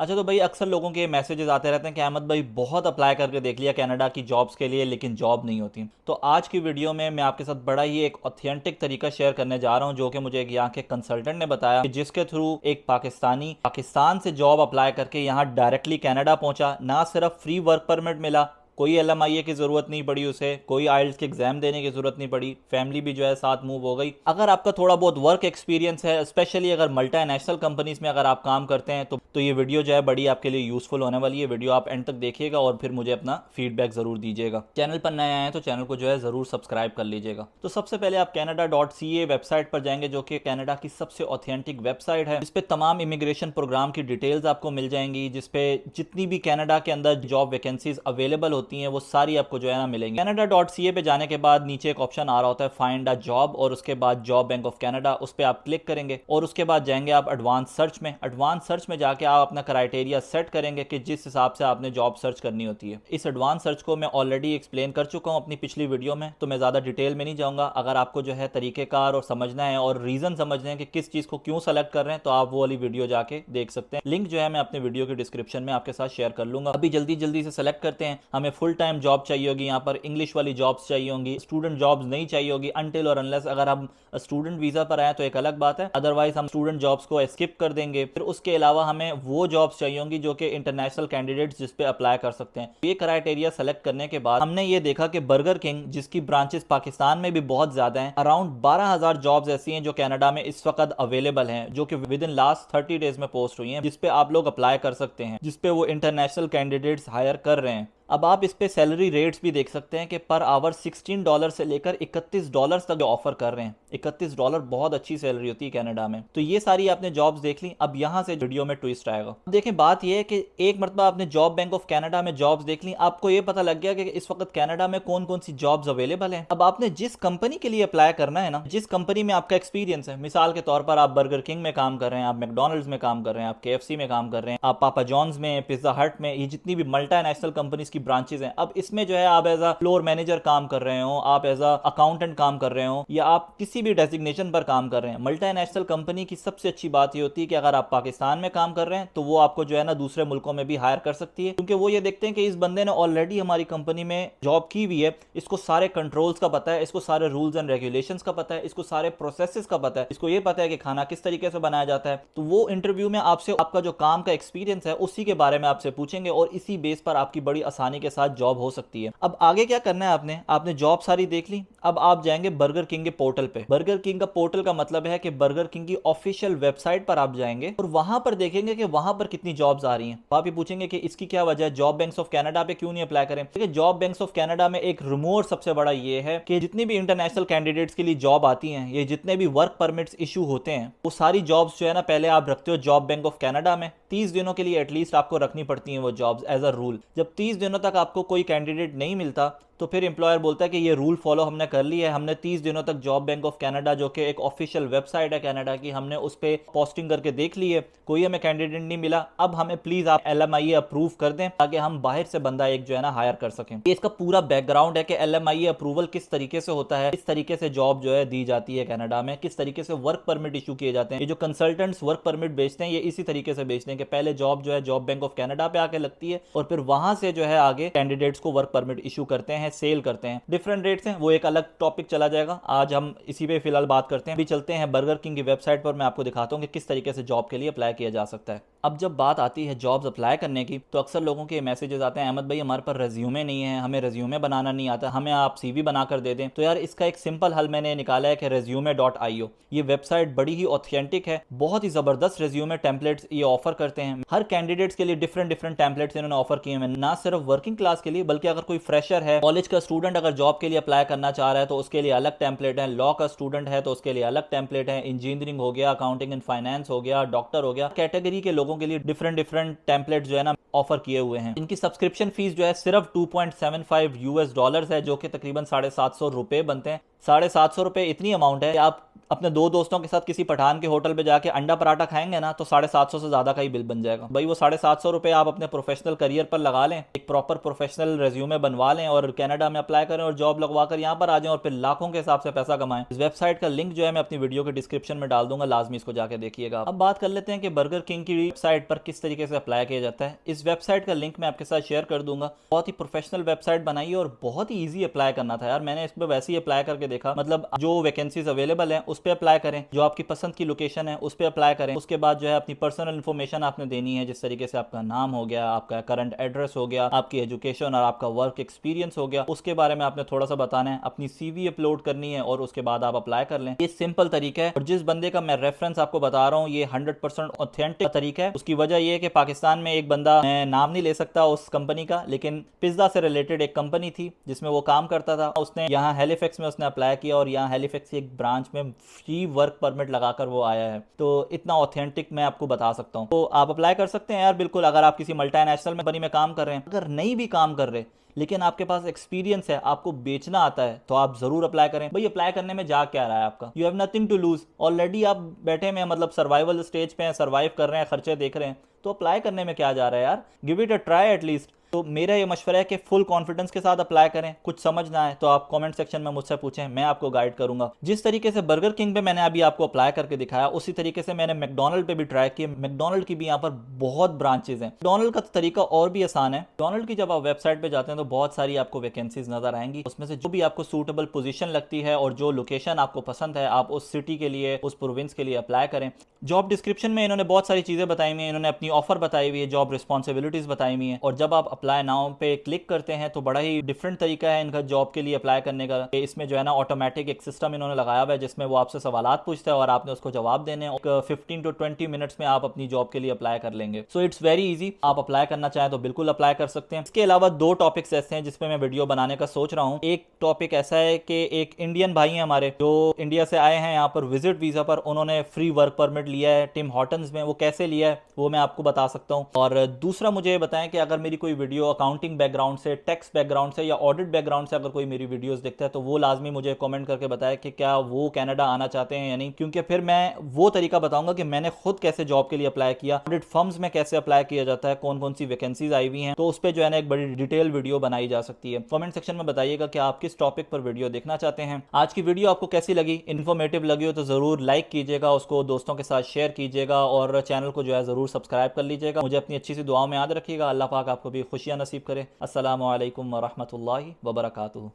अच्छा तो भाई अक्सर लोगों के मैसेजेस आते रहते हैं कि अहमद भाई बहुत अप्लाई करके देख लिया कनाडा की जॉब्स के लिए लेकिन जॉब नहीं होती। तो आज की वीडियो में मैं आपके साथ बड़ा ही एक ऑथेंटिक तरीका शेयर करने जा रहा हूं जो कि मुझे एक यहाँ के कंसल्टेंट ने बताया कि जिसके थ्रू एक पाकिस्तानी पाकिस्तान से जॉब अप्लाई करके यहाँ डायरेक्टली कनाडा पहुंचा। ना सिर्फ फ्री वर्क परमिट मिला, कोई एलएमआईए की जरूरत नहीं पड़ी उसे, कोई आइल्स के एग्जाम देने की जरूरत नहीं पड़ी, फैमिली भी जो है साथ मूव हो गई। अगर आपका थोड़ा बहुत वर्क एक्सपीरियंस है, स्पेशली अगर मल्टीनेशनल कंपनीज में अगर आप काम करते हैं तो ये वीडियो जो है बड़ी आपके लिए यूजफुल होने वाली है। वीडियो आप एंड तक देखिएगा और फिर मुझे अपना फीडबैक जरूर दीजिएगा। चैनल पर नए आए हैं तो चैनल को जो है जरूर सब्सक्राइब कर लीजिएगा। तो सबसे पहले आप canada.ca वेबसाइट पर जाएंगे जो कि कनाडा की सबसे ऑथेंटिक वेबसाइट है, जिसपे तमाम इमिग्रेशन प्रोग्राम की डिटेल्स आपको मिल जाएंगी, जिसपे जितनी भी कनाडा के अंदर जॉब वैकेंसीज अवेलेबल होती हैं वो सारी आपको जो है ना मिलेंगी। canada.ca पे जाने के बाद नीचे एक ऑप्शन आ रहा होता है फाइंड अ जॉब और उसके बाद जॉब बैंक ऑफ कनाडा, उस पर आप क्लिक करेंगे और उसके बाद जाएंगे आप एडवांस सर्च में। एडवांस सर्च में जाके आप अपना क्राइटेरिया सेट करेंगे कि जिस हिसाब से आपने जॉब सर्च करनी होती है। इस एडवांस सर्च को मैं ऑलरेडी एक्सप्लेन कर चुका हूं अपनी पिछली वीडियो में, तो मैं ज्यादा डिटेल में नहीं जाऊंगा। अगर आपको जो है तरीकेकार और समझना है और रीजन समझने हैं कि किस चीज को क्यों सेलेक्ट कर रहे हैं तो आप वो वाली वीडियो जाके देख सकते हैं। लिंक जो है मैं अपने वीडियो के डिस्क्रिप्शन में आपके साथ शेयर कर लूंगा। अभी जल्दी जल्दी से सेलेक्ट करते हैं। हमें फुल टाइम जॉब चाहिए होगी, यहाँ पर इंग्लिश वाली जॉब्स चाहिए होंगी, स्टूडेंट जॉब्स नहीं चाहिए होगी अनटिल और अनलेस अगर हम स्टूडेंट वीजा पर आए तो एक अलग बात है, अदरवाइज हम स्टूडेंट जॉब्स को स्किप कर देंगे। फिर उसके अलावा हमें वो जॉब्स चाहिए होंगी जो कि इंटरनेशनल कैंडिडेट्स जिस पे अप्लाई कर सकते हैं। ये क्राइटेरिया सेलेक्ट करने के बाद हमने ये देखा कि बर्गर किंग जिसकी ब्रांचेस पाकिस्तान में भी बहुत ज्यादा हैं, अराउंड 12,000 जॉब्स ऐसी हैं जो कनाडा में इस वक्त अवेलेबल हैं, जो कि विद इन लास्ट 30 डेज में पोस्ट हुई हैं, जिसपे आप लोग अप्लाई कर सकते हैं, जिसपे वो इंटरनेशनल कैंडिडेट्स हायर कर रहे हैं। अब आप इस पे सैलरी रेट्स भी देख सकते हैं कि पर आवर $16 से लेकर $31 तक ऑफर कर रहे हैं। $31 बहुत अच्छी सैलरी होती है कनाडा में। तो ये सारी आपने जॉब्स देख ली। अब यहाँ से वीडियो में ट्विस्ट आएगा। देखें बात ये है कि एक मरतबा आपने जॉब बैंक ऑफ कनाडा में जॉब्स देख ली, आपको ये पता लग गया कि इस वक्त कनाडा में कौन कौन सी जॉब्स अवेलेबल हैं। अब आपने जिस कंपनी के लिए अप्लाई करना है ना, जिस कंपनी में आपका एक्सपीरियंस है, मिसाल के तौर पर आप बर्गर किंग में काम कर रहे हैं, आप मैकडोनल्ड्स में काम कर रहे हैं, आप KFC में काम कर रहे हैं, आप पापा जॉन्स में, पिज्जा हट में, ये जितनी भी मल्टीनेशनल कंपनीज की ब्रांचेज हैं, अब इसमें जो है आप एज अ फ्लोर मैनेजर काम कर रहे हो, आप एज अ अकाउंटेंट काम कर रहे हो, या आप किसी भी डेजिग्नेशन पर काम कर रहे हैं। मल्टीनेशनल कंपनी की सबसे अच्छी बात ये होती है कि अगर आप पाकिस्तान में काम कर रहे हैं तो वो आपको जो है ना दूसरे मुल्कों में भी हायर कर सकती है, क्योंकि वो ये देखते हैं कि इस बंदे ने ऑलरेडी हमारी कंपनी में जॉब की हुई है, इसको सारे कंट्रोल्स का पता है, इसको सारे रूल्स एंड रेगुलेशंस का पता है, इसको सारे प्रोसेसेस का पता है, इसको ये पता है कि खाना किस तरीके से बनाया जाता है। तो वो इंटरव्यू में आपसे आपका जो काम का एक्सपीरियंस है उसी के बारे में आपसे पूछेंगे और इसी बेस पर आपकी बड़ी आसानी के साथ जॉब हो सकती है। अब आगे क्या करना है, आपने जॉब सारी देख ली। अब आप जाएंगे बर्गर किंग के पोर्टल पे। बर्गर किंग का पोर्टल का मतलब है कि बर्गर किंग की ऑफिशियल वेबसाइट पर आप जाएंगे और वहां पर देखेंगे कि वहां पर कितनी जॉब्स आ रही हैं। आप ये पूछेंगे कि इसकी क्या वजह है, जॉब बैंक्स ऑफ कनाडा पे क्यों नहीं अप्लाई करें। देखिए जॉब बैंक्स ऑफ कनाडा में एक रिमोट सबसे बड़ा ये है कि जितनी भी इंटरनेशनल कैंडिडेट्स के लिए जॉब आती हैं, ये जितने भी वर्क परमिट्स इशू होते हैं, वो सारी जॉब्स जो है ना पहले आप रखते हो जॉब बैंक ऑफ कनाडा में। 30 दिनों के लिए एटलीस्ट आपको रखनी पड़ती हैं वो जॉब्स एज अ रूल। जब 30 दिनों तक आपको कोई कैंडिडेट नहीं मिलता तो फिर एम्प्लॉयर बोलता है कि ये रूल फॉलो हमने कर लिया है, हमने 30 दिनों तक जॉब बैंक ऑफ कनाडा जो कि एक ऑफिशियल वेबसाइट है कनाडा की, हमने उस पर पोस्टिंग करके देख ली है, कोई हमें कैंडिडेट नहीं मिला, अब हमें प्लीज आप LMIA अप्रूव कर दें ताकि हम बाहर से बंदा एक जो है ना हायर कर सकें। ये इसका पूरा बैकग्राउंड है कि LMIA अप्रूवल किस तरीके से होता है, किस तरीके से जॉब जो है दी जाती है कनाडा में, किस तरीके से वर्क परमिट इशू किए जाते हैं। ये जो कंसल्टेंट्स वर्क परमिट बेचते हैं ये इसी तरीके से बेचते हैं कि पहले जॉब जो है जॉब बैंक ऑफ कनाडा पे आके लगती है और फिर वहां से जो है आगे कैंडिडेट्स को वर्क परमिट इशू करते हैं, सेल करते हैं। डिफरेंट रेट्स हैं, वो एक अलग टॉपिक चला जाएगा, आज हम इसी पे फिलहाल बात करते हैं। अभी चलते हैं बर्गर किंग की वेबसाइट पर, मैं आपको दिखाता हूं कि किस तरीके से जॉब के लिए अप्लाई किया जा सकता है। अब जब बात आती है जॉब्स अप्लाई करने की तो अक्सर लोगों के मैसेजेस आते हैं, अहमद भाई हमारे पास रेज्यूमे नहीं है, हमें रेज्यूमे बनाना नहीं आता, हमें आप CV बनाकर दे दें। तो यार इसका एक सिंपल हल मैंने निकाला है कि resume.io। ये वेबसाइट बड़ी ही ऑथेंटिक है, बहुत ही जबरदस्त रेज्यूमे टेम्पलेट्स ये ऑफर करते हैं। हर कैंडिडेट्स के लिए डिफरेंट टेम्पलेट्स इन्होंने ऑफर किए हैं, ना सिर्फ वर्किंग क्लास के लिए बल्कि अगर कोई फ्रेशर है, कॉलेज का स्टूडेंट अगर जॉब के लिए अप्लाई करना चाह रहा है तो उसके लिए अलग टेम्पलेट है, लॉ का स्टूडेंट है तो उसके लिए अलग टेम्पलेट है, इंजीनियरिंग हो गया, अकाउंटिंग एंड फाइनेंस हो गया, डॉक्टर हो गया, कैटेगरी के लोगों के लिए डिफरेंट टेम्पलेट जो है ना ऑफर किए हुए हैं। इनकी सब्सक्रिप्शन फीस जो है सिर्फ $2.75 है, जो कि तकरीबन $750 बनते हैं। ₹750 इतनी अमाउंट है कि आप अपने 2 दोस्तों के साथ किसी पठान के होटल पे जाके अंडा पराठा खाएंगे ना तो 750 से ज़्यादा का ही बिल बन जाएगा भाई। वो ₹750 आप अपने प्रोफेशनल करियर पर लगा लें, एक प्रॉपर प्रोफेशनल रेज्यूमे बनवा लें और कनाडा में अप्लाई करें और जॉब लगवा कर यहाँ पर आ जाएं और फिर लाखों के हिसाब से पैसा कमाएं। इस वेबसाइट का लिंक जो है मैं अपनी वीडियो के डिस्क्रिप्शन में डाल दूंगा, लाजमी इसको जाके देखिएगा। अब बात कर लेते हैं कि बर्गर किंग की वेबसाइट पर किस तरीके से अप्लाई किया जाता है। इस वेबसाइट का लिंक मैं आपके साथ शेयर कर दूंगा। बहुत ही प्रोफेशनल वेबसाइट बनाई है और बहुत ही ईजी अप्लाई करना था यार। मैंने इस पर वैसे ही अप्लाई करके देखा, मतलब जो वैकेंसीज अवेलेबल है उस पर अप्लाई करें, जो आपकी पसंद की लोकेशन है उस पर अप्लाई करें। उसके बाद जो है अपनी पर्सनल इन्फॉर्मेशन आपने देनी है, जिस तरीके से आपका नाम हो गया, आपका करंट एड्रेस हो गया, आपकी एजुकेशन और आपका वर्क एक्सपीरियंस हो गया, उसके बारे में आपने थोड़ा सा बताना है। अपनी सीवी अपलोड करनी है और उसके बाद आप अप्लाई कर लें। ये सिंपल तरीका है और जिस बंदे का मैं रेफरेंस आपको बता रहा हूँ ये 100% ऑथेंटिक तरीका है। उसकी वजह यह है कि पाकिस्तान में एक बंदा, मैं नाम नहीं ले सकता उस कंपनी का, लेकिन पिज्जा से रिलेटेड एक कंपनी थी जिसमें वो काम करता था। उसने यहाँ हैलिफैक्स में उसने अप्लाई किया और यहाँ हैलिफैक्स की एक ब्रांच में फ्री वर्क परमिट लगाकर वो आया है। तो इतना ऑथेंटिक मैं आपको बता सकता हूँ। तो आप अप्लाई कर सकते हैं यार बिल्कुल। अगर आप किसी मल्टीनेशनल कंपनी में काम कर रहे हैं, अगर नहीं भी काम कर रहे लेकिन आपके पास एक्सपीरियंस है, आपको बेचना आता है, तो आप जरूर अप्लाई करें। भाई अप्लाई करने में जा क्या रहा है आपका? You have nothing to lose. Already आप बैठे में, मतलब सर्वाइवल स्टेज पे हैं, सर्वाइव कर रहे हैं, खर्चे देख रहे हैं, तो अप्लाई करने में क्या जा रहा है यार? Give it a try at least. तो मेरा ये मशवरा है कि फुल कॉन्फिडेंस के साथ अप्लाई करें। कुछ समझ ना आए तो आप कमेंट सेक्शन में मुझसे पूछें, मैं आपको गाइड करूंगा। जिस तरीके से बर्गर किंग पे मैंने अभी आपको अप्लाई करके दिखाया, उसी तरीके से मैंने मैकडोनल्ड पे भी ट्राई किया। मैकडोनल्ड की भी यहाँ पर बहुत ब्रांचेज हैं। मैकडोनल्ड का तरीका और भी आसान है। मैकडोनल्ड की जब आप वेबसाइट पे जाते हैं तो बहुत सारी आपको वैकेंसीज नजर आएंगी। उसमें से जो भी आपको सूटेबल पोजीशन लगती है और जो लोकेशन आपको पसंद है, आप उस सिटी के लिए, उस प्रोविंस के लिए अप्लाई करें। जॉब डिस्क्रिप्शन में इन्होंने बहुत सारी चीजें बताई हुई हैं, इन्होंने अपनी ऑफर बताई हुई है, जॉब रिस्पॉन्सिबिलिटीज बताई हुई है। और जब आप अप्लाई नाउ पे क्लिक करते हैं तो बड़ा ही डिफरेंट तरीका है इनका जॉब के लिए अप्लाई करने का। इसमें जो है ना ऑटोमेटिक एक सिस्टम इन्होंने लगाया हुआ है जिसमें वो आपसे सवालात पूछता है और आपने उसको जवाब देने हैं। 15 to 20 मिनट्स में आप अपनी जॉब के लिए अप्लाई कर लेंगे। So it's very easy. आप अप्लाई करना चाहें तो बिल्कुल अप्लाई कर सकते हैं। इसके अलावा 2 टॉपिक्स ऐसे हैं जिसपे मैं वीडियो बनाने का सोच रहा हूँ। एक टॉपिक ऐसा है कि एक इंडियन भाई हैं हमारे जो इंडिया से आए हैं यहाँ पर विजिट वीजा पर, उन्होंने फ्री वर्क परमिट लिया है टिम हॉर्टन्स में। वो कैसे लिया है वो मैं आपको बता सकता हूँ। और दूसरा मुझे बताएं कि अगर मेरी कोई वीडियो अकाउंटिंग बैकग्राउंड से, टैक्स बैकग्राउंड से या ऑडिट बैकग्राउंड से अगर कोई मेरी वीडियोस देखता है तो वो लाजमी मुझे कमेंट करके बताए कि क्या वो कनाडा आना चाहते हैं या नहीं, क्योंकि फिर मैं वो तरीका बताऊंगा कि मैंने खुद कैसे जॉब के लिए अप्लाई किया, ऑडिट फर्म्स में कैसे अप्लाई किया जाता है, कौन कौन सी वैकेंसीज आई हुई हैं। तो उस पर जो है ना एक बड़ी डिटेल वीडियो बनाई जा सकती है। कमेंट सेक्शन में बताइएगा कि आप किस टॉपिक पर वीडियो देखना चाहते हैं। आज की वीडियो आपको कैसी लगी, इन्फॉर्मेटिव लगी हो तो जरूर लाइक कीजिएगा, उसको दोस्तों के साथ शेयर कीजिएगा और चैनल को जो है जरूर सब्सक्राइब कर लीजिएगा। मुझे अपनी अच्छी सी दुआओं में याद रखिएगा। अल्लाह पाक आपको भी खुशियां नसीब करे। अस्सलामु अलैकुम व रहमतुल्लाहि व बरकातुहू।